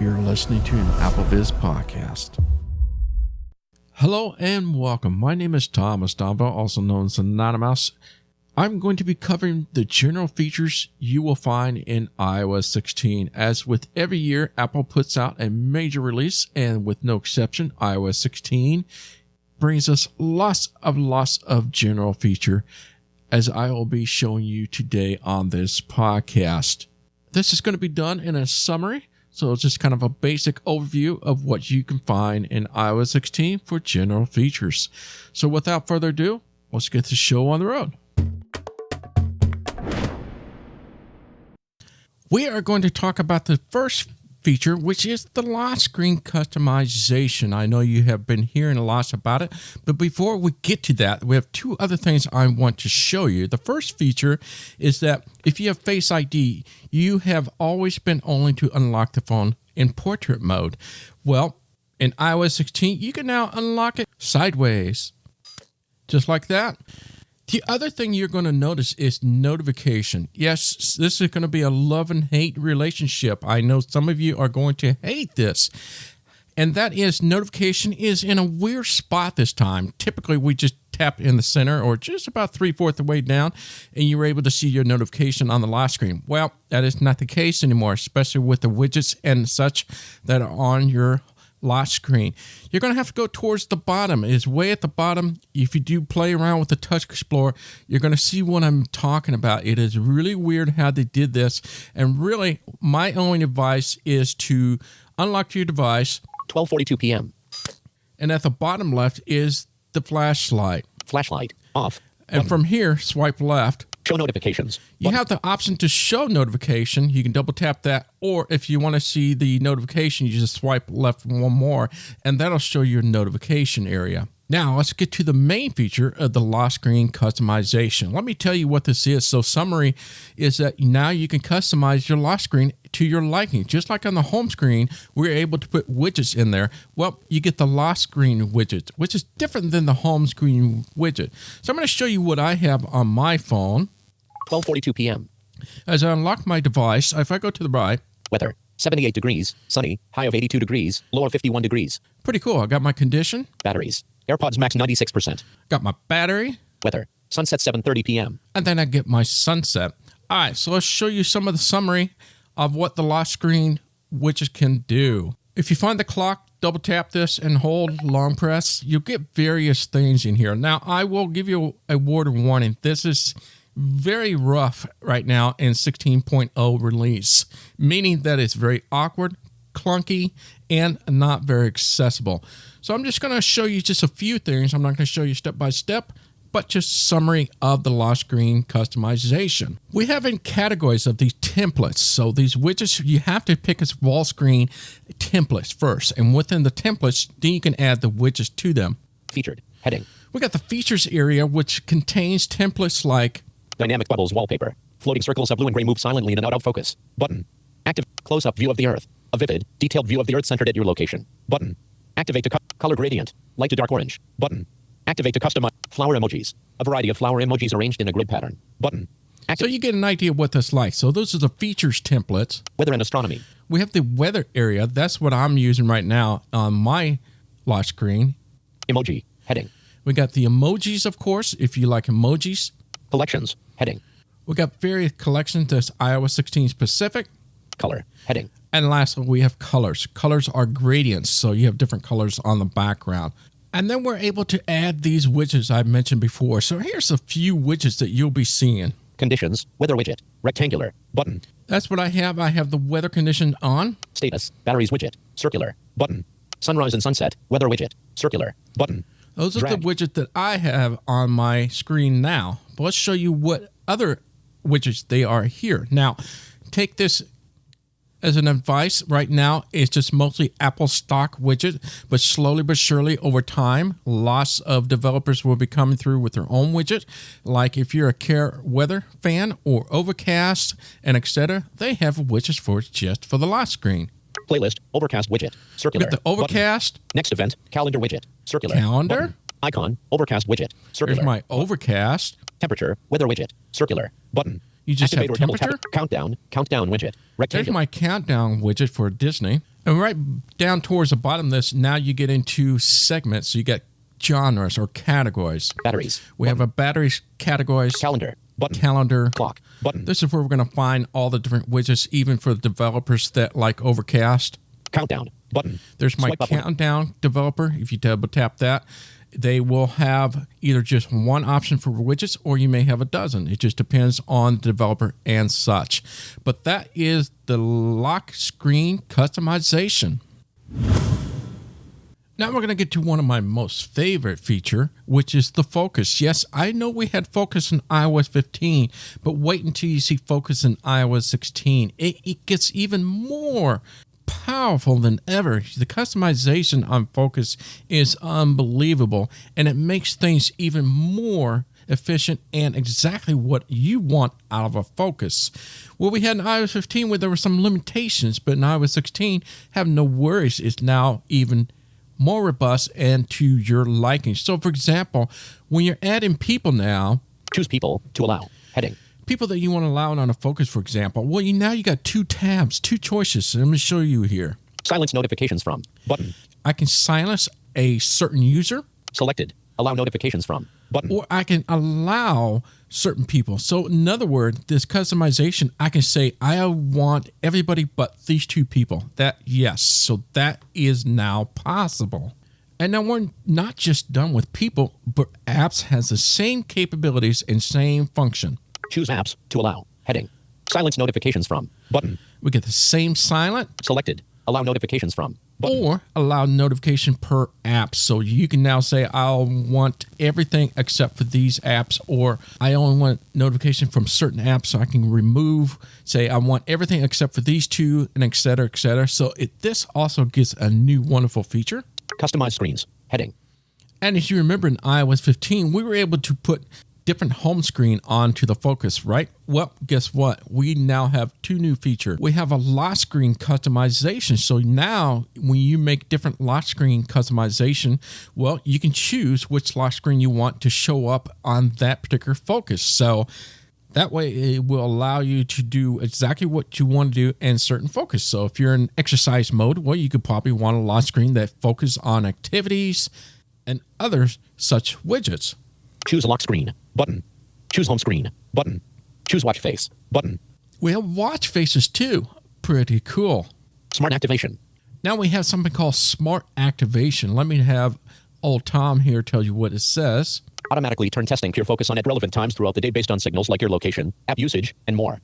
You're listening to an AppleViz podcast. Hello and welcome. My name is Thomas Domville, also known as Anonymous. I'm going to be covering the general features you will find in iOS 16. As with every year, Apple puts out a major release, and with no exception, iOS 16 brings us lots of general feature, as I will be showing you today on this podcast. This is going to be done in a summary. So it's just kind of a basic overview of what you can find in iOS 16 for general features. So without further ado, let's get the show on the road. We are going to talk about the first feature, which is the lock screen customization. I know you have been hearing lots about it, but before we get to that, we have two other things I want to show you. The first feature is that if you have Face ID, you have always been only to unlock the phone in portrait mode. Well, in iOS 16, you can now unlock it sideways, just like that. The other thing you're going to notice is notification. Yes, this is going to be a love and hate relationship. I know some of you are going to hate this. And that is notification is in a weird spot this time. Typically, we just tap in the center or just about 3/4 of the way down, and you're able to see your notification on the lock screen. Well, that is not the case anymore, especially with the widgets and such that are on your lock screen. You're going to have to go towards the bottom. It is way at the bottom. If you do play around with the Touch Explorer, you're going to see what I'm talking about. It is really weird how they did this. And really, my only advice is to unlock your device. 12:42 p.m. And at the bottom left is the flashlight. Flashlight off. And from here, swipe left. Show notifications. You have the option to show notification. You can double tap that, or if you want to see the notification, you just swipe left one more, and that'll show your notification area. Now, let's get to the main feature of the lock screen customization. Let me tell you what this is. So, summary is that now you can customize your lock screen to your liking. Just like on the home screen, we're able to put widgets in there. Well, you get the lock screen widget, which is different than the home screen widget. So, I'm going to show you what I have on my phone. 12:42 p.m. As I unlock my device, if I go to the right, weather 78 degrees, sunny, high of 82 degrees, low of 51 degrees. Pretty cool. I got my condition. Batteries. AirPods Max 96%. Got my battery. Weather. Sunset 7:30 p.m. And then I get my sunset. All right, so let's show you some of the summary of what the lock screen widget can do. If you find the clock, double tap this and hold long press. You'll get various things in here. Now, I will give you a word of warning. This is very rough right now in 16.0 release, meaning that it's very awkward, clunky, and not very accessible. So I'm just going to show you just a few things. I'm not going to show you step by step, but just summary of the lock screen customization. We have in categories of these templates. So these widgets, you have to pick a wall screen templates first. And within the templates, then you can add the widgets to them. Featured. Heading. We got the features area, which contains templates like dynamic bubbles wallpaper. Floating circles of blue and gray move silently in and out of focus. Button. Active close-up view of the Earth. A vivid, detailed view of the Earth centered at your location. Button. Activate to color gradient. Light to dark orange. Button. Activate to customize flower emojis. A variety of flower emojis arranged in a grid pattern. Button. So you get an idea of what that's like. So those are the features templates. Weather and astronomy. We have the weather area. That's what I'm using right now on my lock screen. Emoji. Heading. We got the emojis, of course, if you like emojis. Collections. Heading. We got various collections that's iOS 16 specific. Color. Heading. And lastly, we have colors. Colors are gradients, so you have different colors on the background. And then we're able to add these widgets I mentioned before. So here's a few widgets that you'll be seeing. Conditions. Weather widget. Rectangular. Button. That's what I have. I have the weather condition on. Status. Batteries widget. Circular. Button. Sunrise and sunset. Weather widget. Circular. Button. Those are the widgets that I have on my screen now. But let's show you what other widgets they are here. Now, take this as an advice. Right now, it's just mostly Apple stock widget, but slowly but surely over time, lots of developers will be coming through with their own widget. Like if you're a Care Weather fan or Overcast and etc., they have widgets for just for the lock screen. Playlist, Overcast widget, circular. Get the Overcast. Button. Next event, calendar widget, circular. Calendar. Button. Icon, Overcast widget, circular. Here's my Overcast. Temperature, weather widget, circular. Button. You just Activate have or double temperature? tap. Countdown widget, rectangular. There's my countdown widget for Disney. And right down towards the bottom of this, now you get into segments. So you got genres or categories. Batteries. We have a batteries categories. Calendar. Button. Calendar. Clock. Button. This is where we're going to find all the different widgets, even for the developers that like Overcast. Countdown. Button. There's my Swipe up. countdown developer. If you double tap that, they will have either just one option for widgets or you may have a dozen. It just depends on the developer and such. But that is the lock screen customization. Now we're going to get to one of my most favorite feature, which is the focus. Yes, I know we had focus in iOS 15, but wait until you see focus in iOS 16. It gets even more powerful than ever. The customization on focus is unbelievable, and it makes things even more efficient and exactly what you want out of a focus. Well, we had in iOS 15 where there were some limitations, but in iOS 16, have no worries. It's now even more robust and to your liking. So, for example, when you're adding people now, Choose people to allow. Heading. people that you want to allow on a focus, for example, well, now you got two tabs, two choices. So let me show you here. Silence notifications from. Button. I can silence a certain user, Selected. Allow notifications from. Button. or I can allow certain people. So in other words, this customization, I can say, I want everybody but these two people. That, yes. So that is now possible. And now we're not just done with people, but apps has the same capabilities and same function. Choose apps to allow. Heading. Silence notifications from. Button. We get the same silent Selected. Allow notifications from. Button. or allow notification per app. So you can now say, I'll want everything except for these apps, or I only want notification from certain apps, so I can remove, say, I want everything except for these two, and et cetera, et cetera. So this also gives a new wonderful feature. Customize screens. Heading. And as you remember in iOS 15, we were able to put different home screen onto the focus, right? Well, guess what? We now have two new features. We have a lock screen customization. So now when you make different lock screen customization, well, you can choose which lock screen you want to show up on that particular focus. So that way it will allow you to do exactly what you want to do in certain focus. So if you're in exercise mode, well, you could probably want a lock screen that focuses on activities and other such widgets. Choose lock screen. Button. Choose home screen. Button. Choose watch face. Button. We have watch faces too. Pretty cool. Smart activation. Now we have something called smart activation. Let me have old Tom here tell you what it says. Automatically turn testing pure focus on at relevant times throughout the day based on signals like your location, app usage, and more.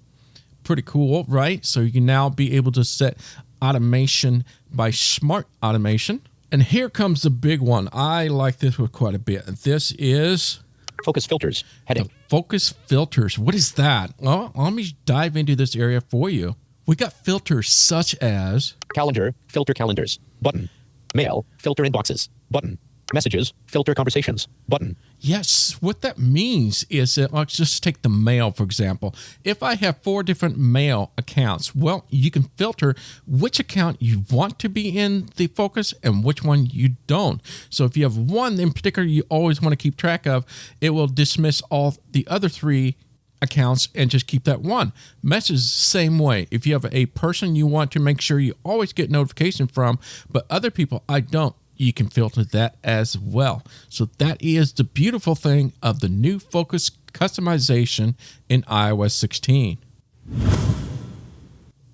Pretty cool, right? So you can now be able to set automation by smart automation. And here comes the big one. I like this one quite a bit. This is Focus filters. Heading. focus filters. What is that? Well, let me dive into this area for you. We got filters such as Calendar. Filter calendars. Button. Mail. Filter inboxes. Button. Messages. Filter conversations. Button. yes, what that means is that, let's just take the mail, for example. If I have 4 different mail accounts, well, you can filter which account you want to be in the focus and which one you don't. So if you have one in particular you always want to keep track of, it will dismiss all the other 3 accounts and just keep that one. Message, same way. If you have a person you want to make sure you always get notification from, but other people I don't, you can filter that as well. So that is the beautiful thing of the new focus customization in iOS 16.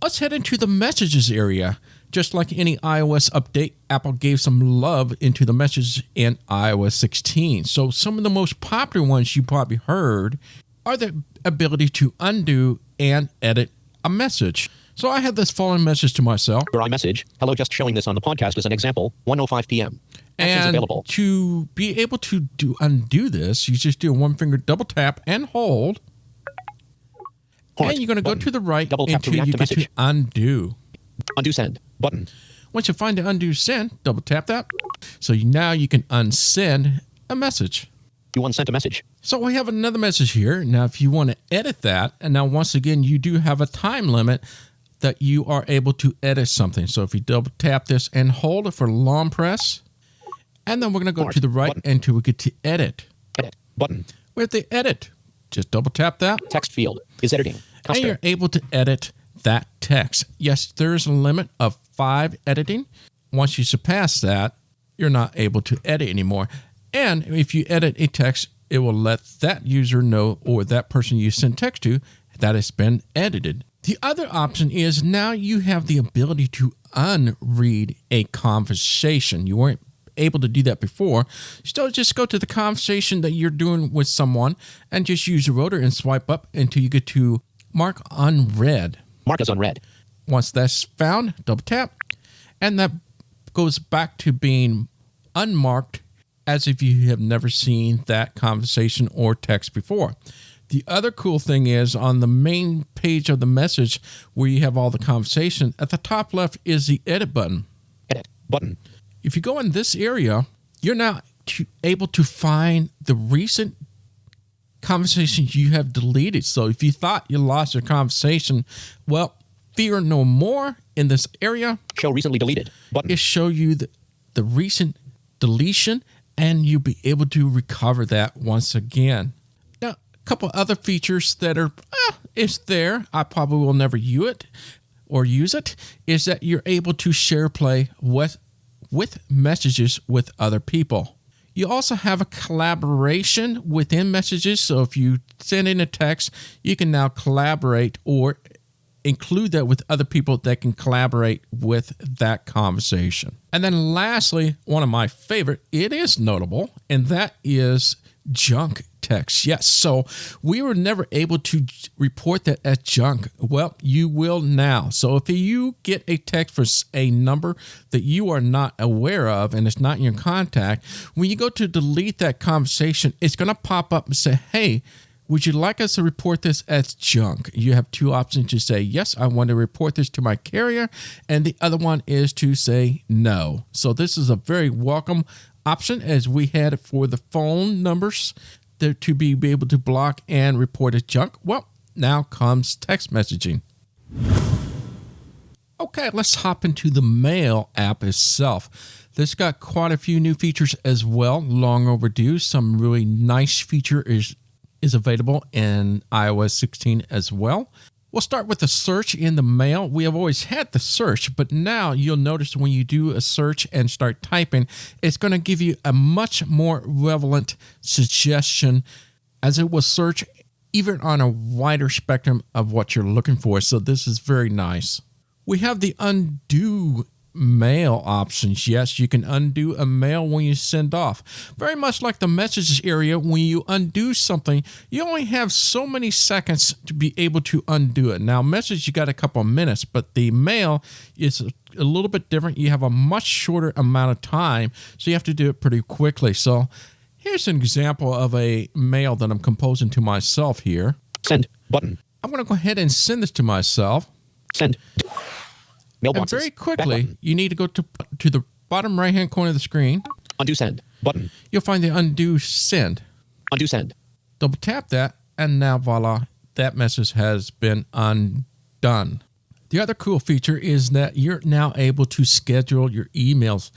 Let's head into the messages area. Just like any iOS update, Apple gave some love into the messages in iOS 16. So some of the most popular ones you probably heard are the ability to undo and edit a message. So I had this following message to myself. Your iMessage. Hello, just showing this on the podcast as an example. 1:05 p.m. Actions And available. to be able to undo this, you just do a 1-finger double tap and hold. Heart. And you're going to go Button. to the right Double tap to until react you to get to message. undo. Undo send. Button. Once you find the undo send, double tap that. So now you can unsend a message. You unsent a message. So we have another message here. Now, if you want to edit that, and now once again, you do have a time limit that you are able to edit something. So if you double tap this and hold it for long press, and then we're going to go Heart. to the right Button. until we get to edit. Edit. Button. With the edit, just double tap that, Text field. Is editing. and Custer. you're able to edit that text. Yes, there's a limit of 5 editing. Once you surpass that, you're not able to edit anymore. And if you edit a text, it will let that user know, or that person you send text to, that it's been edited. The other option is now you have the ability to unread a conversation. You weren't able to do that before. So just go to the conversation that you're doing with someone and just use the rotor and swipe up until you get to mark unread. Mark as unread. Once that's found, double tap, and that goes back to being unmarked as if you have never seen that conversation or text before. The other cool thing is on the main page of the message where you have all the conversation, at the top left is the edit button. Edit button. If you go in this area, you're now able to find the recent conversations you have deleted. So if you thought you lost your conversation, well, fear no more. In this area, show recently deleted button. It show you the recent deletion, and you'll be able to recover that once again. Now, a couple other features that are, it's there. I probably will never use it, is that you're able to share play with messages with other people. You also have a collaboration within messages. So if you send in a text, you can now collaborate or include that with other people that can collaborate with that conversation. And then lastly, one of my favorite, it is notable, and that is junk text. Yes, so we were never able to report that as junk. Well, you will now. So if you get a text for a number that you are not aware of and it's not in your contact, when you go to delete that conversation, it's going to pop up and say, hey, would you like us to report this as junk? You have two options to say, yes, I want to report this to my carrier. And the other one is to say no. So this is a very welcome option as we had for the phone numbers to be able to block and report as junk. Well, now comes text messaging. Okay, let's hop into the Mail app itself. This got quite a few new features as well, long overdue. Some really nice feature is available in iOS 16 as well. We'll start with the search in the Mail. We have always had the search, but now you'll notice when you do a search and start typing, it's going to give you a much more relevant suggestion as it will search even on a wider spectrum of what you're looking for. So this is very nice. We have the undo mail options. Yes, you can undo a mail when you send off. Very much like the messages area, when you undo something, you only have so many seconds to be able to undo it. Now, message, you got a couple of minutes, but the mail is a little bit different. You have a much shorter amount of time, so you have to do it pretty quickly. So here's an example of a mail that I'm composing to myself here. Send button. I'm going to go ahead and send this to myself. Send. Mailboxes. And very quickly, you need to go to the bottom right-hand corner of the screen. Undo send button. You'll find the undo send. Undo send. Double tap that, and now voila, that message has been undone. The other cool feature is that you're now able to schedule your emails.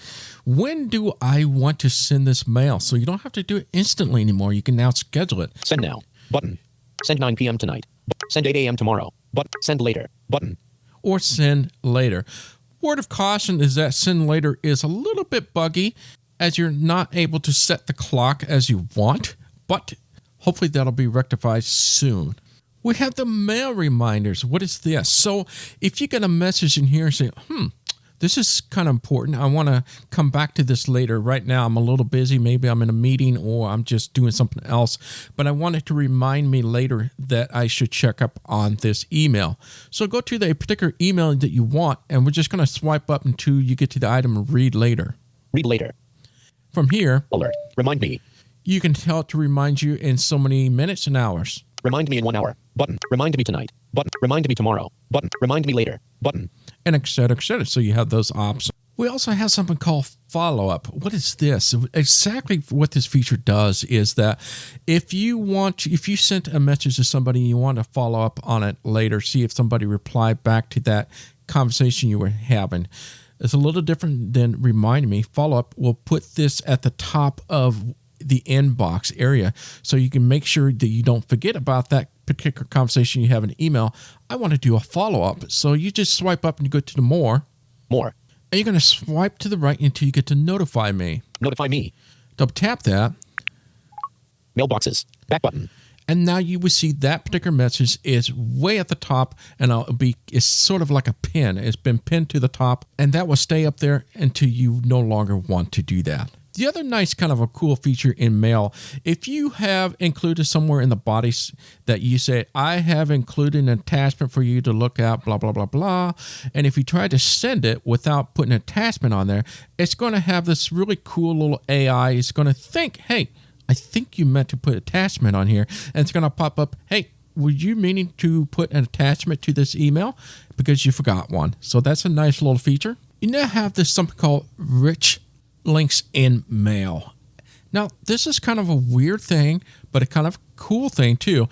When do I want to send this mail? So you don't have to do it instantly anymore. You can now schedule it. Send now button. Send 9 p.m. tonight. Send 8 a.m. tomorrow. Send later button. Or send later. Word of caution is that send later is a little bit buggy as you're not able to set the clock as you want, but hopefully that'll be rectified soon. We have the mail reminders. What is this? So if you get a message in here and say, this is kind of important. I want to come back to this later. Right now, I'm a little busy. Maybe I'm in a meeting or I'm just doing something else. But I want it to remind me later that I should check up on this email. So go to the particular email that you want, and we're just going to swipe up until you get to the item read later. Read later. From here, alert. Remind me. You can tell it to remind you in so many minutes and hours. Remind me in 1 hour. Button. Remind me tonight. Button. Remind me tomorrow. Button. Remind me later. Button. And et cetera, et cetera. So you have those options. We also have something called follow-up. What is this? Exactly what this feature does is that if you sent a message to somebody and you want to follow up on it later, see if somebody replied back to that conversation you were having. It's a little different than remind me. Follow-up will put this at the top of the inbox area, so you can make sure that you don't forget about that particular conversation you have in email. I want to do a follow-up. So you just swipe up and you go to the more. More. And you're going to swipe to the right until you get to notify me. Notify me. Double tap that. Mailboxes. Back button. And now you will see that particular message is way at the top, and it's sort of like a pin. It's been pinned to the top, and that will stay up there until you no longer want to do that. The other nice kind of a cool feature in Mail, if you have included somewhere in the body that you say, I have included an attachment for you to look at, blah, blah, blah, blah. And if you try to send it without putting an attachment on there, it's going to have this really cool little AI. It's going to think, hey, I think you meant to put attachment on here. And it's going to pop up, hey, were you meaning to put an attachment to this email? Because you forgot one. So that's a nice little feature. You now have this something called rich links in Mail. Now, this is kind of a weird thing, but a kind of cool thing too.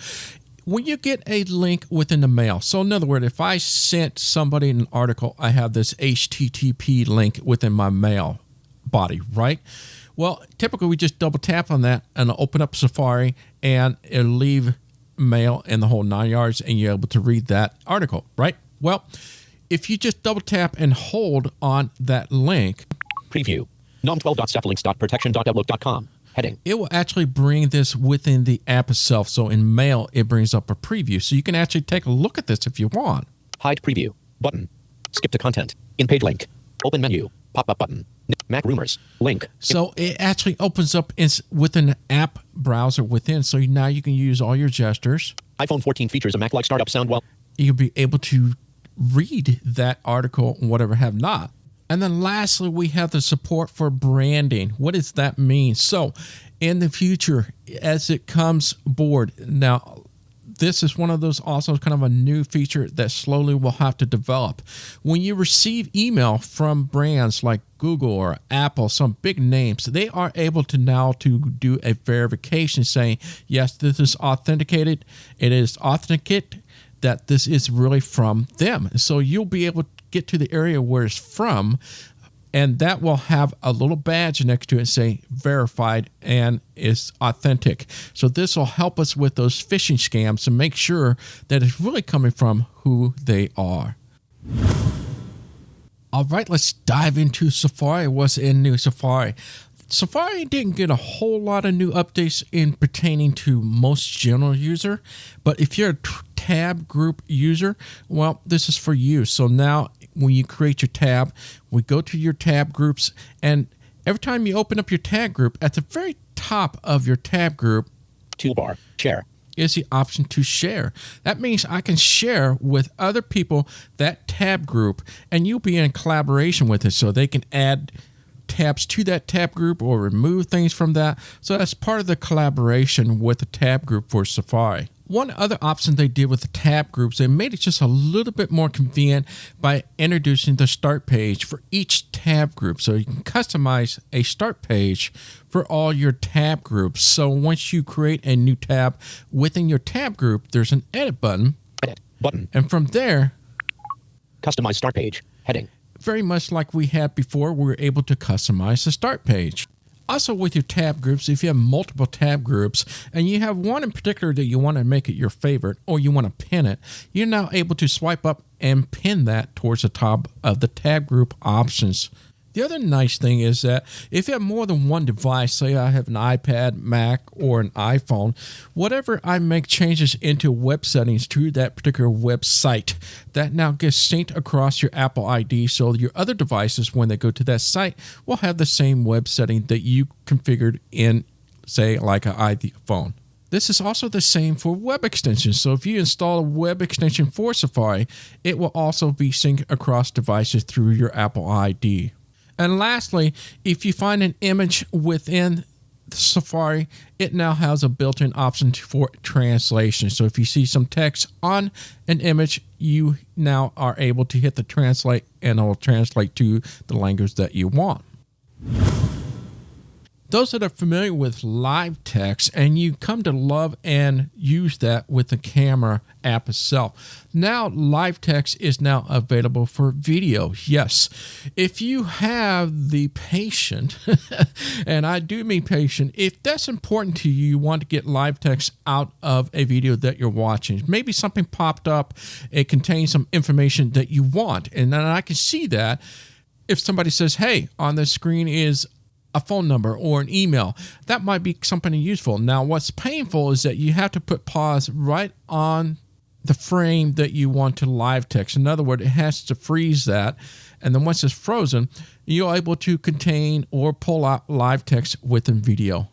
When you get a link within the mail, so in other words, if I sent somebody an article, I have this HTTP link within my mail body, right? Well, typically we just double tap on that and open up Safari and it'll leave mail in the whole 9 yards and you're able to read that article, right? Well, if you just double tap and hold on that link. Preview. nom12.stufflinks.protection.outlook.com. Heading. It will actually bring this within the app itself. So in Mail, it brings up a preview. So you can actually take a look at this if you want. Hide preview. Button. Skip to content. In-page link. Open menu. Pop-up button. Mac rumors. Link. So it actually opens up within an app browser within. So now you can use all your gestures. iPhone 14 features a Mac-like startup sound well. You'll be able to read that article, whatever have not. And then lastly, we have the support for branding. What does that mean? So in the future, as it comes aboard, now this is one of those also kind of a new feature that slowly will have to develop. When you receive email from brands like Google or Apple, some big names, they are able to now to do a verification saying, yes, this is authenticated. It is authenticate that this is really from them. So you'll be able to get to the area where it's from, and that will have a little badge next to it saying verified and is authentic. So this will help us with those phishing scams to make sure that it's really coming from who they are. All right, let's dive into Safari. What's in new Safari? Safari didn't get a whole lot of new updates in pertaining to most general user, but if you're a tab group user, well, this is for you. So now when you create your tab, we go to your tab groups, and every time you open up your tab group, at the very top of your tab group, toolbar, share, is the option to share. That means I can share with other people that tab group, and you'll be in collaboration with it, so they can add tabs to that tab group or remove things from that. So that's part of the collaboration with the tab group for Safari. One other option they did with the tab groups, they made it just a little bit more convenient by introducing the start page for each tab group. So you can customize a start page for all your tab groups. So once you create a new tab within your tab group, there's an edit button. Edit button. And from there, customize start page. Heading. Very much like we had before, we were able to customize the start page. Also with your tab groups, if you have multiple tab groups and you have one in particular that you want to make it your favorite or you want to pin it, you're now able to swipe up and pin that towards the top of the tab group options. The other nice thing is that if you have more than one device, say I have an iPad, Mac, or an iPhone, whatever I make changes into web settings to that particular website, that now gets synced across your Apple ID, so your other devices, when they go to that site, will have the same web setting that you configured in, say, like an iPhone. This is also the same for web extensions. So if you install a web extension for Safari, it will also be synced across devices through your Apple ID. And lastly, if you find an image within Safari, it now has a built-in option for translation. So if you see some text on an image, you now are able to hit the translate and it will translate to the language that you want. Those that are familiar with live text, and you come to love and use that with the camera app itself. Now, live text is now available for video. Yes, if you have the patience, and I do mean patient, if that's important to you, you want to get live text out of a video that you're watching. Maybe something popped up, it contains some information that you want, and then I can see that. If somebody says, hey, on the screen is a phone number or an email, that might be something useful. Now, what's painful is that you have to put pause right on the frame that you want to live text. In other words, it has to freeze that. And then once it's frozen, you're able to contain or pull out live text within video.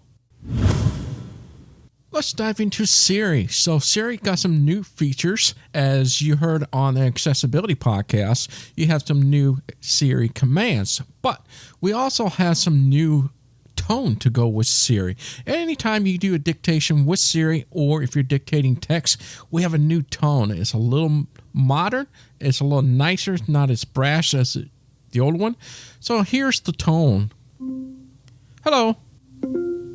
Let's dive into Siri. So Siri got some new features. As you heard on the Accessibility Podcast, you have some new Siri commands. But we also have some new tone to go with Siri. Anytime you do a dictation with Siri, or if you're dictating text, we have a new tone. It's a little modern. It's a little nicer. It's not as brash as the old one. So here's the tone. Hello.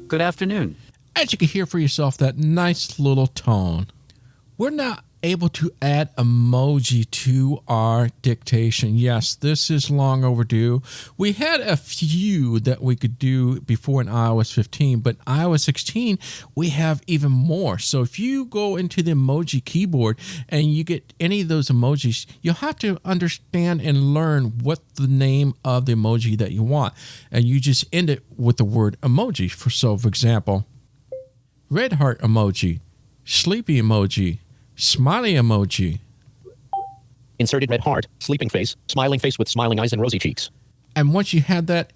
Good afternoon. As you can hear for yourself, that nice little tone. We're now able to add emoji to our dictation. Yes, this is long overdue. We had a few that we could do before in iOS 15, but iOS 16, we have even more. So if you go into the emoji keyboard and you get any of those emojis, you'll have to understand and learn what the name of the emoji that you want. And you just end it with the word emoji. For example, red heart emoji, sleepy emoji, smiley emoji. Inserted red heart, sleeping face, smiling face with smiling eyes and rosy cheeks. And once you have that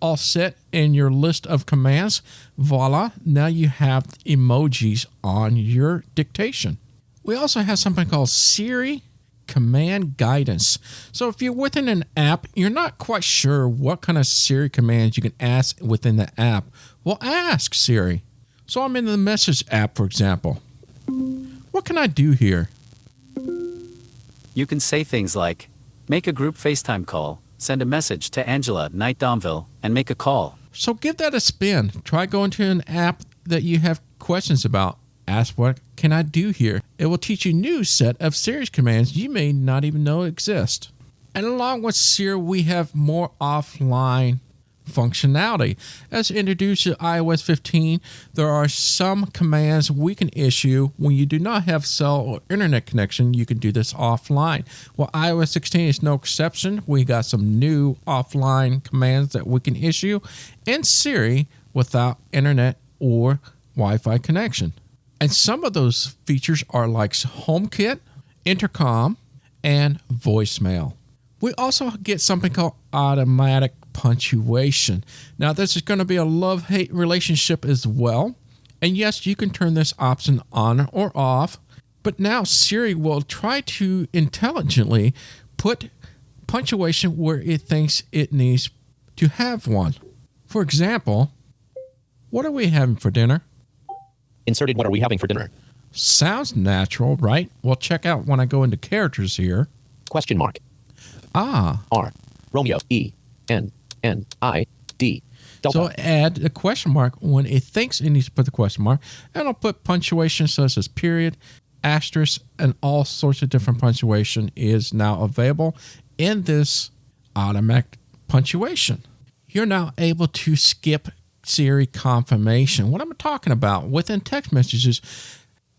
all set in your list of commands, voila, now you have emojis on your dictation. We also have something called Siri Command Guidance. So if you're within an app, you're not quite sure what kind of Siri commands you can ask within the app. Well, ask Siri. So I'm in the Message app, for example. What can I do here? You can say things like, make a group FaceTime call, send a message to Angela, Night Domville, and make a call. So give that a spin. Try going to an app that you have questions about. Ask what can I do here? It will teach you a new set of Siri commands you may not even know exist. And along with Siri, we have more offline functionality. As introduced to iOS 15, there are some commands we can issue when you do not have cell or internet connection. You can do this offline. Well, iOS 16 is no exception. We got some new offline commands that we can issue in Siri without internet or Wi-Fi connection. And some of those features are like HomeKit, intercom, and voicemail. We also get something called automatic punctuation. Now, this is going to be a love-hate relationship as well. And yes, you can turn this option on or off. But now Siri will try to intelligently put punctuation where it thinks it needs to have one. For example, what are we having for dinner? Inserted what are we having for dinner? Sounds natural, right? Well, check out when I go into characters here. Question mark. Ah. R. Romeo. E. N. N. I. D. Delta. So add the question mark when it thinks it needs to put the question mark. And I'll put punctuation such as period, asterisk, and all sorts of different punctuation is now available in this automatic punctuation. You're now able to skip Siri confirmation. What I'm talking about within text messages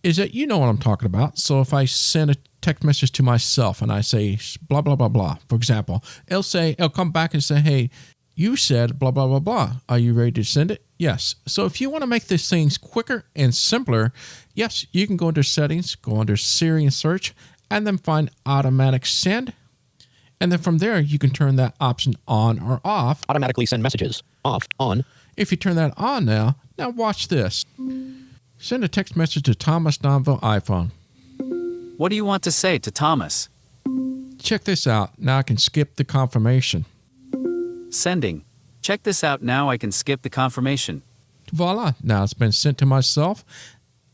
is that you know what I'm talking about. So if I send a text message to myself and I say blah, blah, blah, blah, for example, it'll come back and say, hey, you said blah, blah, blah, blah. Are you ready to send it? Yes. So if you want to make these things quicker and simpler, yes, you can go under settings, go under Siri and search, and then find automatic send. And then from there, you can turn that option on or off. Automatically send messages. Off. On. If you turn that on now watch this. Send a text message to Thomas Domville iPhone. What do you want to say to Thomas? Check this out. Now I can skip the confirmation. Sending. Check this out, now I can skip the confirmation. Voila. Now it's been sent to myself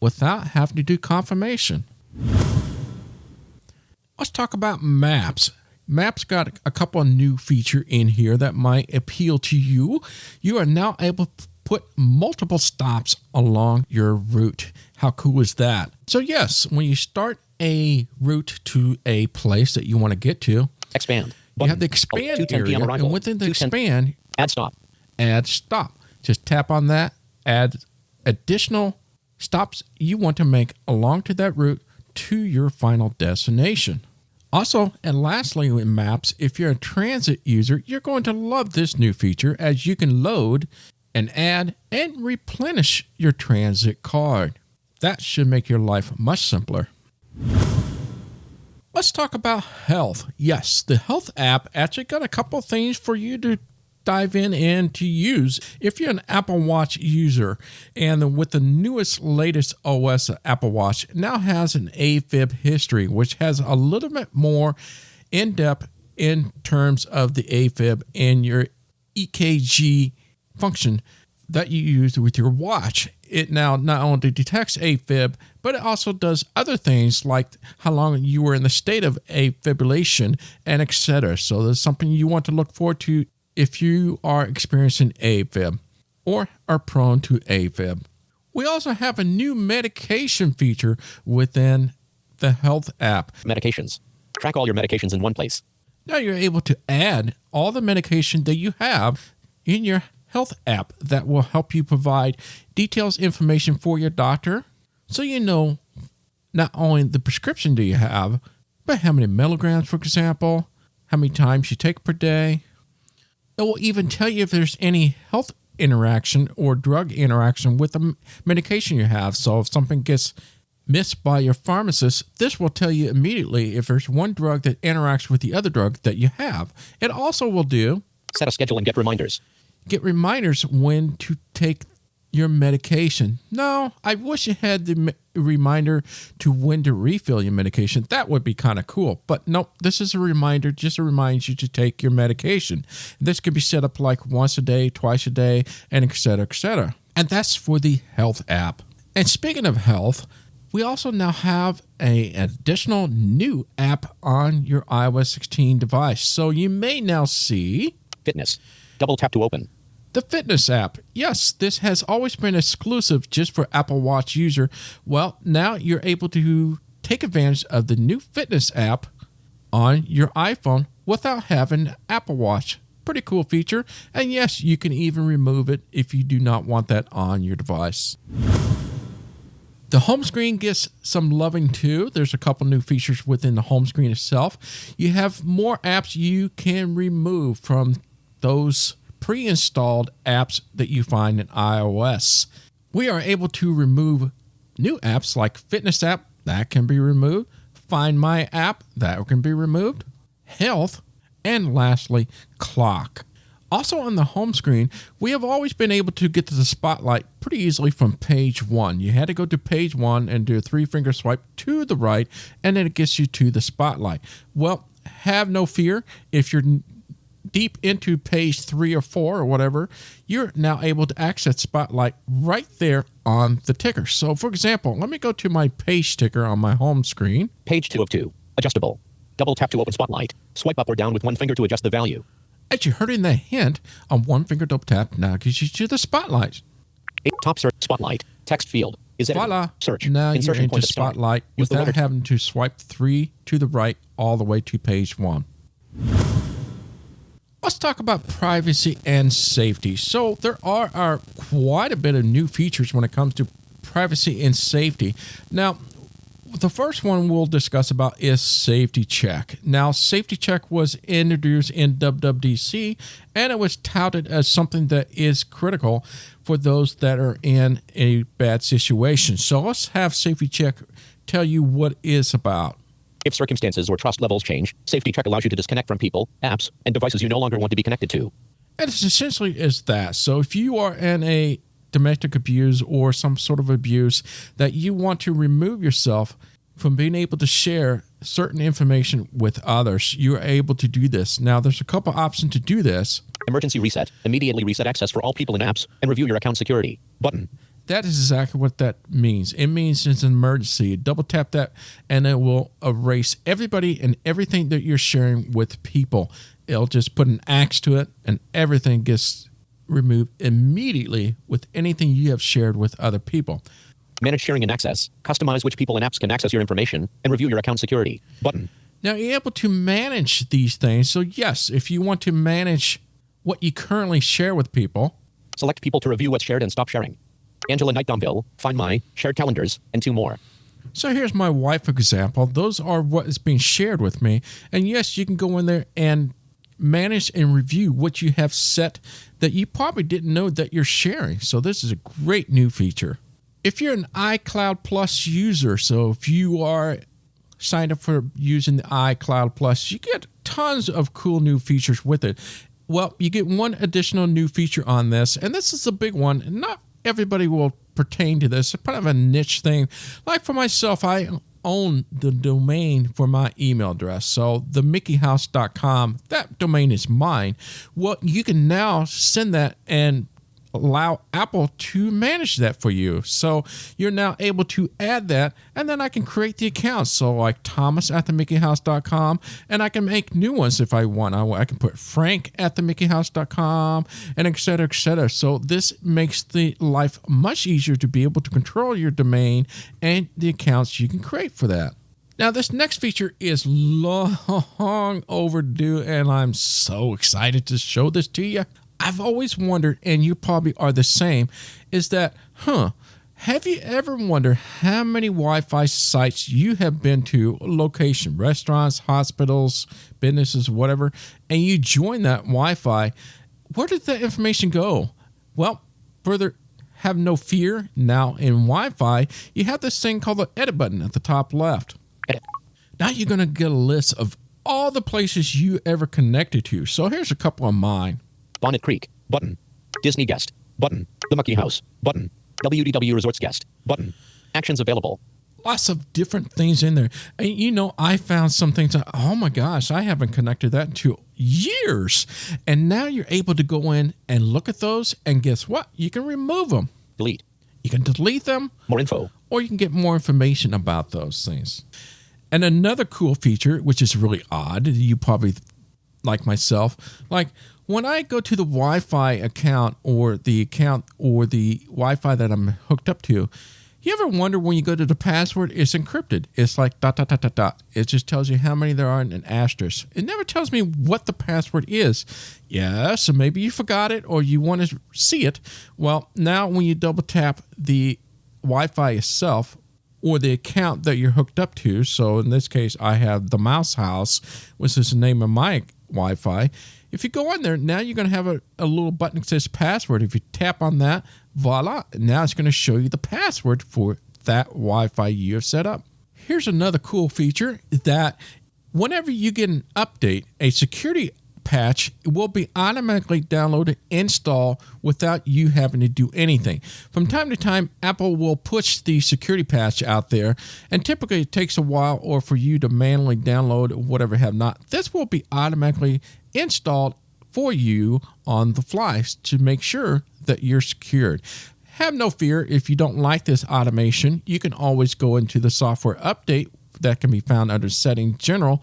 without having to do confirmation. Let's talk about Maps. Maps got a couple of new features in here that might appeal to you. You are now able to put multiple stops along your route. How cool is that? So yes, when you start a route to a place that you want to get to, Expand. you have the expand area, and within the expand, add stop. add stop. Just tap on that, add additional stops you want to make along to that route to your final destination. Also, and lastly, in maps, if you're a transit user, you're going to love this new feature as you can load and add and replenish your transit card. That should make your life much simpler. Let's talk about health. Yes, the health app actually got a couple things for you to dive in and to use if you're an Apple Watch user. And with the latest OS, Apple Watch now has an AFib history, which has a little bit more in depth in terms of the AFib and your EKG function that you use with your watch. It now not only detects AFib, but it also does other things like how long you were in the state of afibrillation and etc. So there's something you want to look forward to if you are experiencing AFib or are prone to AFib. We also have a new medication feature within the health app. Medications. Track all your medications in one place. Now you're able to add all the medication that you have in your health app that will help you provide details information for your doctor so you know not only the prescription do you have, but how many milligrams, for example, how many times you take per day. It will even tell you if there's any health interaction or drug interaction with the medication you have. So if something gets missed by your pharmacist, this will tell you immediately if there's one drug that interacts with the other drug that you have. It also will do set a schedule and get reminders. Get reminders when to take your medication. No, I wish you had the reminder to when to refill your medication. That would be kind of cool. But nope, this is a reminder, just reminds you to take your medication. This could be set up like once a day, twice a day, and et cetera, et cetera. And that's for the health app. And speaking of health, we also now have an additional new app on your iOS 16 device. So you may now see Fitness. Double tap to open. The fitness app. Yes, this has always been exclusive just for Apple Watch user. Well, now you're able to take advantage of the new fitness app on your iPhone without having Apple Watch. Pretty cool feature. And yes, you can even remove it if you do not want that on your device. The home screen gets some loving too. There's a couple new features within the home screen itself. You have more apps you can remove from those pre-installed apps that you find in iOS. We are able to remove new apps like Fitness app, that can be removed. Find My app, that can be removed. Health, and lastly, Clock. Also on the home screen, we have always been able to get to the spotlight pretty easily from page 1. You had to go to page 1 and do a 3-finger swipe to the right, and then it gets you to the spotlight. Well, have no fear. If you're deep into page 3 or 4 or whatever, you're now able to access Spotlight right there on the ticker. So, for example, let me go to my page ticker on my home screen. Page 2 of 2. Adjustable. Double tap to open Spotlight. Swipe up or down with one finger to adjust the value. As you heard in that hint, on one finger double tap now gives you to the Spotlight. Top search Spotlight. Text field. Is it Voila. Search. Now Insertion you're into point to start. Spotlight Use the without letter having to swipe 3 to the right all the way to page 1. Let's talk about privacy and safety. So there are quite a bit of new features when it comes to privacy and safety. Now, the first one we'll discuss about is Safety Check. Now, Safety Check was introduced in WWDC, and it was touted as something that is critical for those that are in a bad situation. So let's have Safety Check tell you what it's about. If circumstances or trust levels change, Safety Check allows you to disconnect from people, apps, and devices you no longer want to be connected to. And it's essentially is that. So if you are in a domestic abuse or some sort of abuse that you want to remove yourself from being able to share certain information with others, you're able to do this. Now, there's a couple options to do this. Emergency reset. Immediately reset access for all people and apps and review your account security. Button. That is exactly what that means. It means it's an emergency. Double tap that and it will erase everybody and everything that you're sharing with people. It'll just put an axe to it and everything gets removed immediately with anything you have shared with other people. Manage sharing and access. Customize which people and apps can access your information and review your account security. Button. Now, you're able to manage these things. So, yes, if you want to manage what you currently share with people. Select people to review what's shared and stop sharing. Angela Knight Domville, Find My, Shared Calendars, and 2 more. So here's my wife example. Those are what is being shared with me. And yes, you can go in there and manage and review what you have set that you probably didn't know that you're sharing. So this is a great new feature. If you're an iCloud Plus user, so if you are signed up for using the iCloud Plus, you get tons of cool new features with it. Well, you get one additional new feature on this, and this is a big one. Not everybody will pertain to this. It's kind of a niche thing. Like for myself, I own the domain for my email address. So the mickeyhouse.com, that domain is mine. Well, you can now send that and allow Apple to manage that for you. So you're now able to add that, and then I can create the accounts. So like Thomas@themickeyhouse.com, and I can make new ones if I want. I can put Frank@themickeyhouse.com, and et cetera, et cetera. So this makes the life much easier to be able to control your domain and the accounts you can create for that. Now, this next feature is long overdue, and I'm so excited to show this to you. I've always wondered, and you probably are the same, is that, have you ever wondered how many Wi-Fi sites you have been to, location, restaurants, hospitals, businesses, whatever, and you join that Wi-Fi? Where did that information go? Well, further, have no fear. Now in Wi-Fi, you have this thing called the edit button at the top left. Edit. Now you're going to get a list of all the places you ever connected to. So here's a couple of mine. Bonnet Creek, button. Disney Guest, button. The Monkey House, button. WDW Resorts Guest, button. Actions available. Lots of different things in there. And you know, I found some things that, oh my gosh, I haven't connected that to years. And now you're able to go in and look at those, and guess what? You can remove them. Delete. You can delete them. More info. Or you can get more information about those things. And another cool feature, which is really odd, you probably like myself, like when I go to the Wi-Fi account or the Wi-Fi that I'm hooked up to, you ever wonder when you go to the password, it's encrypted. It's like ... It just tells you how many there are in an asterisk. It never tells me what the password is. Yeah, so maybe you forgot it or you want to see it. Well, now when you double tap the Wi-Fi itself or the account that you're hooked up to, so in this case, I have the Mouse House, which is the name of my Wi-Fi. If you go on there, now you're going to have a little button that says password. If you tap on that, voila, now it's going to show you the password for that Wi-Fi you have set up. Here's another cool feature that whenever you get an update, a security patch will be automatically downloaded, installed without you having to do anything. From time to time, Apple will push the security patch out there, and typically it takes a while or for you to manually download whatever have not. This will be automatically installed for you on the fly to make sure that you're secured. Have no fear if you don't like this automation. You can always go into the software update that can be found under Settings General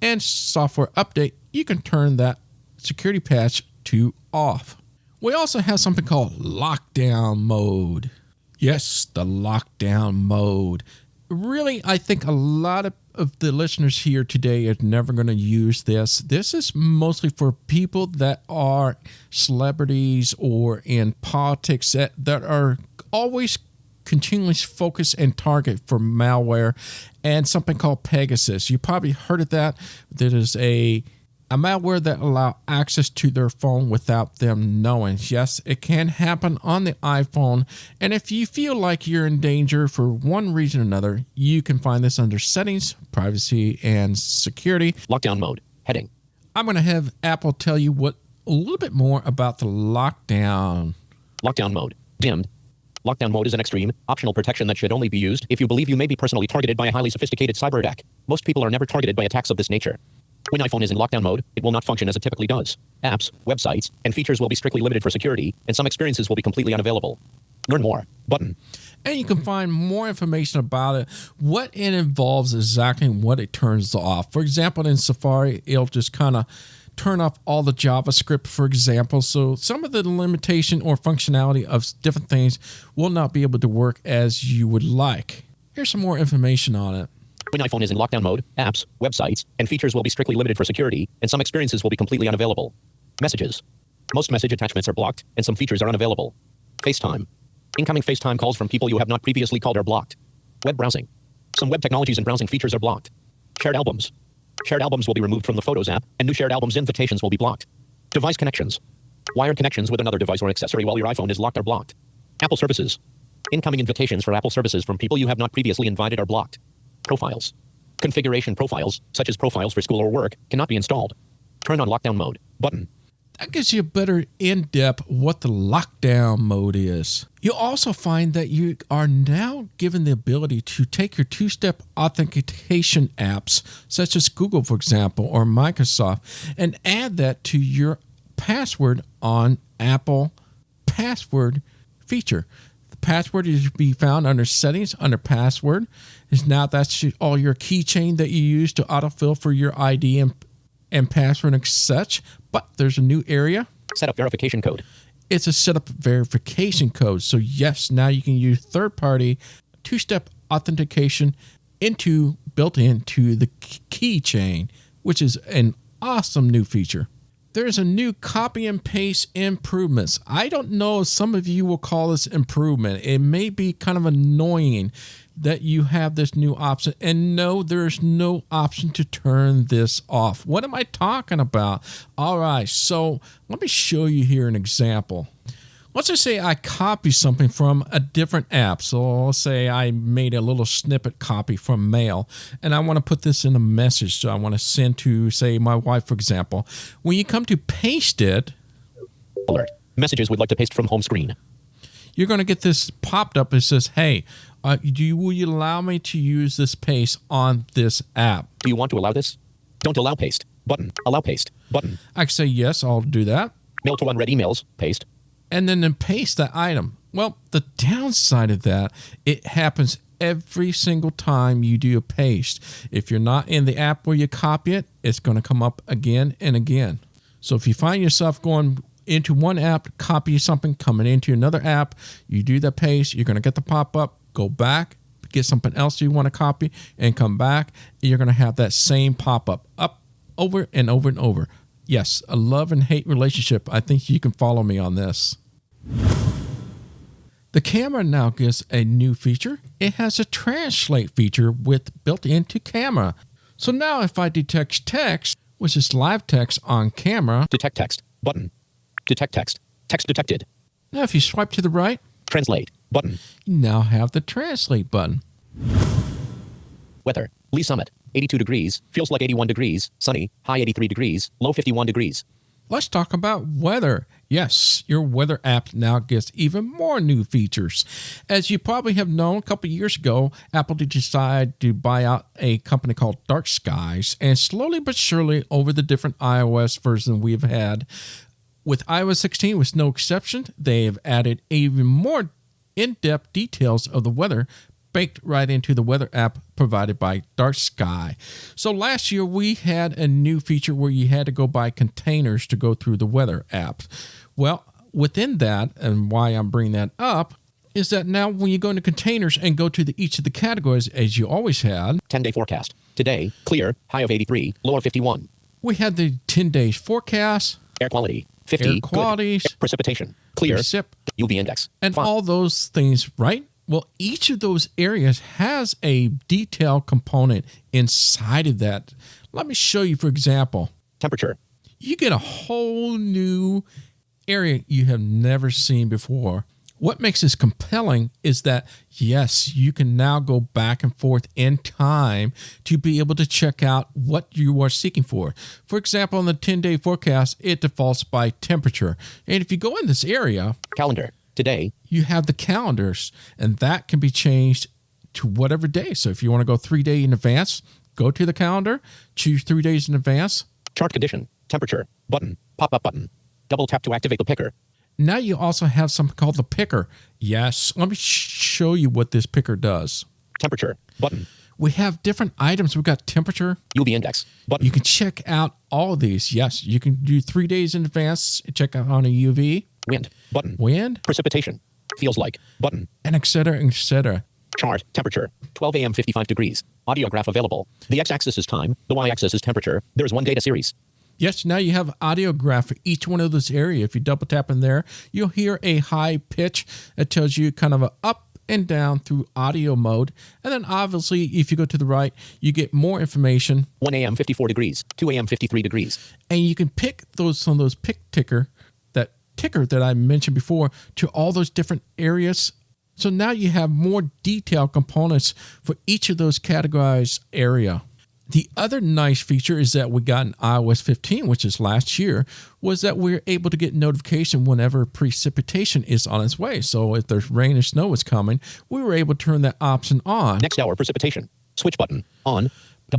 and Software Update. You can turn that security patch to off. We also have something called lockdown mode. Yes, the lockdown mode. Really, I think a lot of the listeners here today are never going to use this. This is mostly for people that are celebrities or in politics that are always continually focused and target for malware and something called Pegasus. You probably heard of that. That is a malware that allows access to their phone without them knowing. Yes, it can happen on the iPhone. And if you feel like you're in danger for one reason or another, you can find this under Settings, Privacy, and Security. Lockdown mode. Heading. I'm going to have Apple tell you a little bit more about the lockdown. Lockdown mode. Dimmed. Lockdown mode is an extreme, optional protection that should only be used if you believe you may be personally targeted by a highly sophisticated cyber attack. Most people are never targeted by attacks of this nature. When iPhone is in lockdown mode, it will not function as it typically does. Apps, websites, and features will be strictly limited for security, and some experiences will be completely unavailable. Learn more. Button. And you can find more information about it, what it involves exactly, and what it turns off. For example, in Safari, it'll just kind of turn off all the JavaScript, for example. So some of the limitation or functionality of different things will not be able to work as you would like. Here's some more information on it. When iPhone is in lockdown mode, apps, websites, and features will be strictly limited for security, and some experiences will be completely unavailable. Messages. Most message attachments are blocked, and some features are unavailable. FaceTime. Incoming FaceTime calls from people you have not previously called are blocked. Web browsing. Some web technologies and browsing features are blocked. Shared albums. Shared albums will be removed from the Photos app, and new shared albums invitations will be blocked. Device connections. Wired connections with another device or accessory while your iPhone is locked are blocked. Apple services. Incoming invitations for Apple services from people you have not previously invited are blocked. Profiles. Configuration profiles, such as profiles for school or work, cannot be installed. Turn on lockdown mode button. That gives you a better in-depth what the lockdown mode is. You'll also find that you are now given the ability to take your two-step authentication apps, such as Google, for example, or Microsoft, and add that to your password on Apple password feature. The password is to be found under settings, under password. That's all your keychain that you use to autofill for your ID and password and such. But there's a new area. Setup verification code. It's a setup verification code. So yes, now you can use third-party two-step authentication built into the keychain, which is an awesome new feature. There's a new copy and paste improvements. I don't know if some of you will call this improvement. It may be kind of annoying that you have this new option. And no, there's no option to turn this off. What am I talking about? All right, so let me show you here an example. Let's just say I copy something from a different app. So let's say I made a little snippet copy from Mail, and I want to put this in a message. So I want to send to, say, my wife, for example. When you come to paste it, alert. Messages would like to paste from home screen. You're going to get this popped up. It says, hey, will you allow me to use this paste on this app? Do you want to allow this? Don't allow paste. Button. Allow paste. Button. I can say, yes, I'll do that. Mail to unread emails. Paste. And then paste that item. Well, the downside of that, it happens every single time you do a paste. If you're not in the app where you copy it, it's going to come up again and again. So if you find yourself going into one app, copy something, coming into another app, you do the paste, you're going to get the pop-up, go back, get something else you want to copy, and come back, and you're going to have that same pop-up up over and over and over. Yes, a love and hate relationship. I think you can follow me on this. The camera now gets a new feature. It has a translate feature built into camera. So now if I detect text, which is live text on camera. Detect text. Button. Detect text. Text detected. Now if you swipe to the right. Translate. Button. You now have the translate button. Weather. Lee Summit. 82 degrees. Feels like 81 degrees. Sunny. High 83 degrees. Low 51 degrees. Let's talk about weather. Yes, your weather app now gets even more new features. As you probably have known, a couple of years ago, Apple decided to buy out a company called Dark Skies, and slowly but surely over the different iOS versions we've had, with iOS 16 was no exception, they have added even more in-depth details of the weather baked right into the weather app provided by Dark Sky. So last year we had a new feature where you had to go buy containers to go through the weather app. Well, within that, and why I'm bringing that up, is that now when you go into containers and go to each of the categories as you always had. 10-day forecast. Today, clear, high of 83, low of 51. We had the 10 days forecast. Air quality, 50, air qualities, good. Precipitation, clear, UV index, and fine. all those things, right? Well, each of those areas has a detail component inside of that. Let me show you, for example. Temperature. You get a whole new area you have never seen before. What makes this compelling is that, yes, you can now go back and forth in time to be able to check out what you are seeking for. For example, on the 10-day forecast, it defaults by temperature. And if you go in this area, calendar, today, you have the calendars, and that can be changed to whatever day. So if you want to go 3 days in advance, go to the calendar, choose 3 days in advance. Chart condition, temperature, button, pop-up button. Double tap to activate the picker. Now you also have something called the picker. Yes, let me show you what this picker does. Temperature, button. We have different items. We've got temperature. UV index, button. You can check out all of these. Yes, you can do 3 days in advance. Check out on a UV. Wind. Button. Wind. Precipitation. Feels like. Button. And et cetera, et cetera. Chart. Temperature. 12 a.m. 55 degrees. Audio graph available. The x-axis is time. The y-axis is temperature. There is one data series. Yes, now you have audio graph for each one of those areas. If you double tap in there, you'll hear a high pitch that tells you kind of a up and down through audio mode. And then obviously, if you go to the right, you get more information. 1 a.m. 54 degrees. 2 a.m. 53 degrees. And you can pick some of those ticker that I mentioned before to all those different areas. So now you have more detailed components for each of those categorized area. The other nice feature is that we got in iOS 15, which is last year, was that we're able to get notification whenever precipitation is on its way. So if there's rain or snow is coming, we were able to turn that option on. Next hour precipitation. Switch button. On.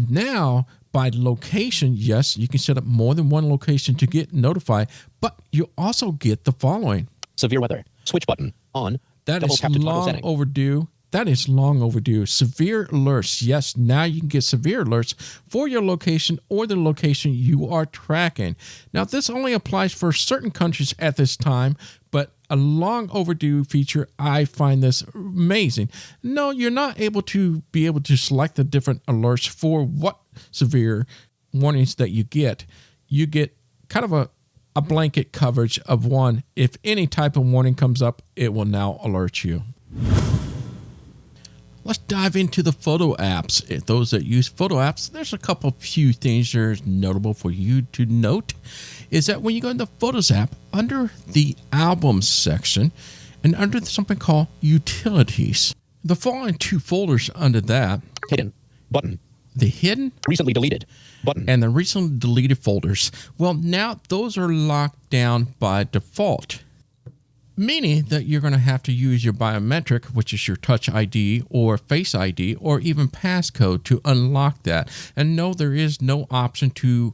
Now, by location, yes, you can set up more than one location to get notified, but you also get the following. Severe weather. Switch button. On. That Double is tap to toggle long setting. overdue. That is long overdue. Severe alerts. Yes, now you can get severe alerts for your location or the location you are tracking. Now, this only applies for certain countries at this time, but a long overdue feature. I find this amazing. No, you're not able to select the different alerts for what severe warnings that you get. You get kind of a blanket coverage of one. If any type of warning comes up, it will now alert you. Let's dive into the photo apps. Those that use photo apps, there's a few things that are notable for you to note. Is that when you go in the Photos app, under the Albums section, and under something called Utilities, the following two folders under that. Hidden. Button. The hidden. Recently deleted. Button. And the recently deleted folders. Well, now those are locked down by default. Meaning that you're going to have to use your biometric, which is your Touch ID or Face ID or even passcode to unlock that. And no, there is no option to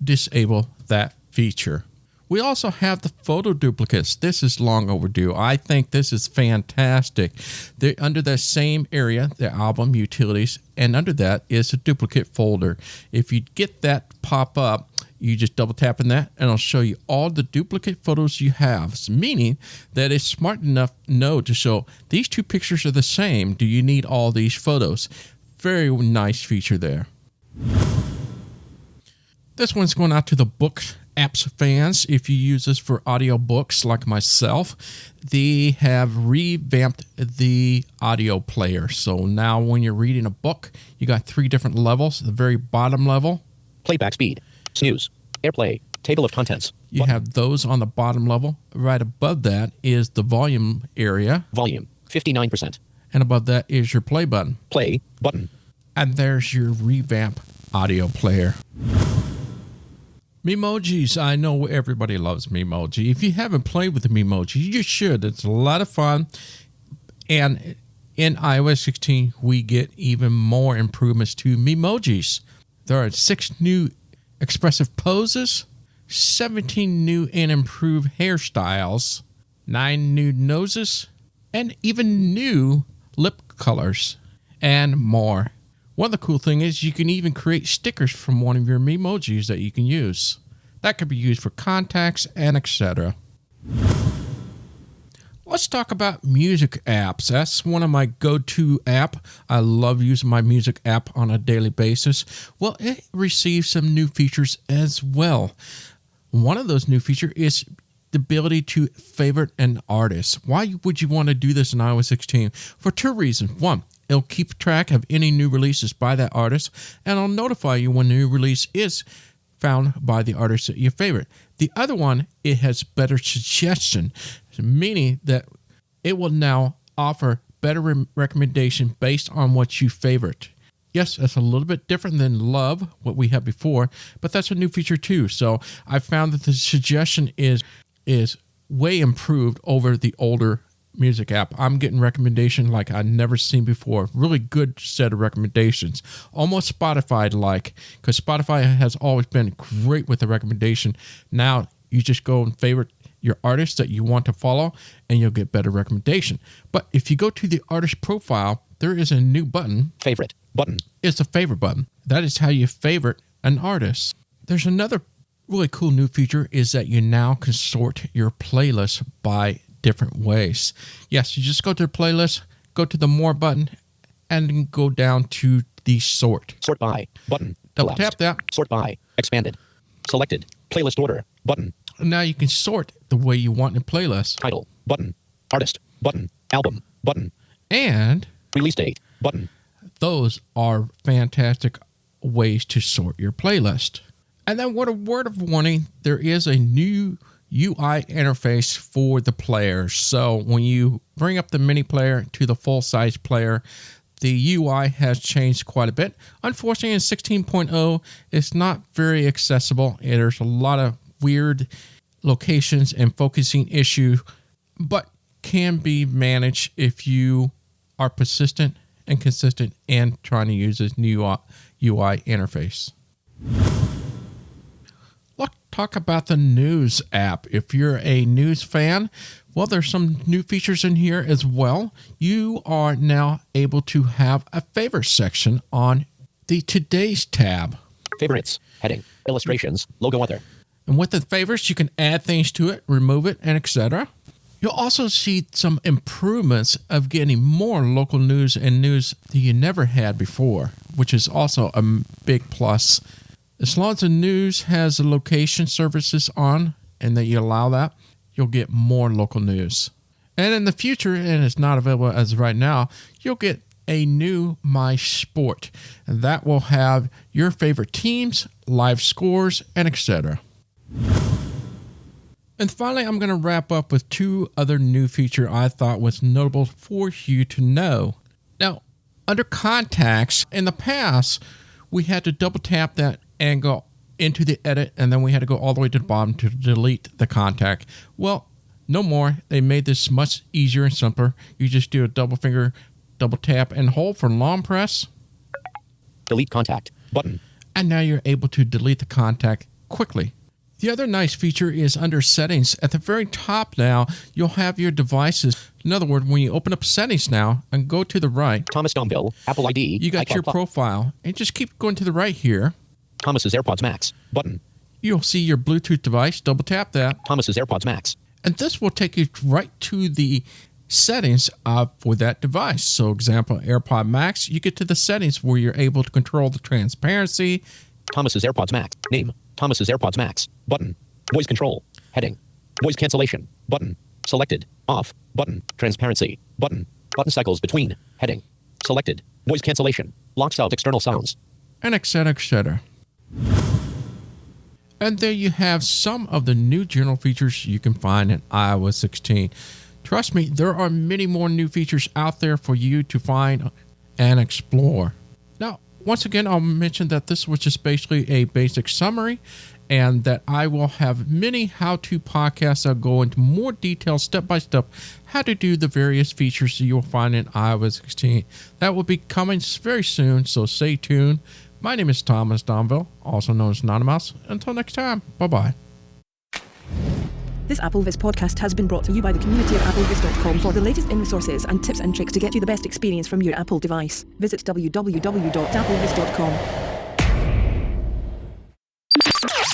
disable that feature. We also have the photo duplicates. This is long overdue. I think this is fantastic. They're under the same area, the album utilities, and under that is a duplicate folder. If you get that pop up, you just double tap in that and it'll show you all the duplicate photos you have, meaning that it's smart enough to show these two pictures are the same. Do you need all these photos? Very nice feature there. This one's going out to the book apps fans. If you use this for audio books like myself, they have revamped the audio player. So now when you're reading a book, you got 3 different levels. The very bottom level, Playback speed. Snooze. Airplay. Table of contents. you Button. have those on the bottom level. Right above that is the volume area. Volume. 59%. And above that is your play button. Play. Button. And there's your revamp audio player. Memojis. I know everybody loves Memoji. If you haven't played with the Memoji, you should. It's a lot of fun. And in iOS 16, we get even more improvements to Memojis. There are 6 new expressive poses, 17 new and improved hairstyles, 9 new noses, and even new lip colors, and more. One of the cool things is you can even create stickers from one of your Memojis that you can use. That could be used for contacts and etc. Let's talk about music apps. That's one of my go-to app. I love using my music app on a daily basis. Well, it receives some new features as well. One of those new features is the ability to favorite an artist. Why would you want to do this in iOS 16? For 2 reasons. One, it'll keep track of any new releases by that artist, and it'll notify you when a new release is found by the artist that you favorite. The other one, it has better suggestion, meaning that it will now offer better recommendation based on what you favorite. Yes, that's a little bit different than Love, what we had before, but that's a new feature too. So I found that the suggestion is way improved over the older music app. I'm getting recommendation like I've never seen before. Really good set of recommendations. Almost Spotify-like, because Spotify has always been great with the recommendation. Now you just go and favorite your artist that you want to follow, and you'll get better recommendation. But if you go to the artist profile, there is a new button. Favorite. Button. It's a favorite button. That is how you favorite an artist. There's another really cool new feature is that you now can sort your playlist by different ways. Yes, you just go to the playlist, go to the More button, and then go down to the Sort. Sort by. Button. Double Collapsed. tap that. Sort by. Expanded. Selected. Playlist order. Button. And now you can sort the way you want in a playlist. Title. Button. Artist. Button. Album. Button. And Release date. Button. those are fantastic ways to sort your playlist. And then, what a word of warning, there is a new UI interface for the players. So when you bring up the mini player to the full-size player, the UI has changed quite a bit. Unfortunately, in 16.0, it's not very accessible. There's a lot of weird locations and focusing issues, but can be managed if you are persistent and consistent and trying to use this new UI interface. Let's talk about the News app. If you're a news fan, well, there's some new features in here as well. You are now able to have a favorite section on the Today's tab. Favorites. Heading. Illustrations. Logo other. And with the favorites, you can add things to it, remove it, and etc. You'll also see some improvements of getting more local news and news that you never had before, which is also a big plus. As long as the news has the location services on and that you allow that, you'll get more local news. And in the future, and it's not available as of right now, you'll get a new My Sport. And that will have your favorite teams, live scores, and etc. And finally, I'm going to wrap up with two other new features I thought was notable for you to know. Now, under Contacts, in the past, we had to double tap that and go into the edit, and then we had to go all the way to the bottom to delete the contact. Well, no more. They made this much easier and simpler. You just do a double finger, double tap, and hold for long press. Delete contact. Button. And now you're able to delete the contact quickly. The other nice feature is under Settings. At the very top now, you'll have your devices. In other words, when you open up Settings now and go to the right, Thomas Domville. Apple ID. you got iCloud your profile. And just keep going to the right here. Thomas's AirPods Max. Button. You'll see your Bluetooth device. Double tap that. Thomas's AirPods Max. And this will take you right to the settings for that device. So, example, AirPod Max, you get to the settings where you're able to control the transparency. Thomas's AirPods Max. Name. Thomas's AirPods Max. Button. Voice control. Heading. Voice cancellation. Button. Selected. Off. Button. Transparency. Button. Button cycles between. Heading. Selected. Voice cancellation. Locks out external sounds. And etc., etc. And there you have some of the new general features you can find in iOS 16. Trust me, there are many more new features out there for you to find and explore. Now, once again, I'll mention that this was just basically a basic summary, and that I will have many how-to podcasts that go into more detail, step-by-step, how to do the various features that you'll find in iOS 16. That will be coming very soon, so stay tuned. My name is Thomas Domville, also known as Anonymous. Until next time, bye-bye. This AppleVis podcast has been brought to you by the community of applevis.com. For the latest in resources and tips and tricks to get you the best experience from your Apple device, visit www.applevis.com.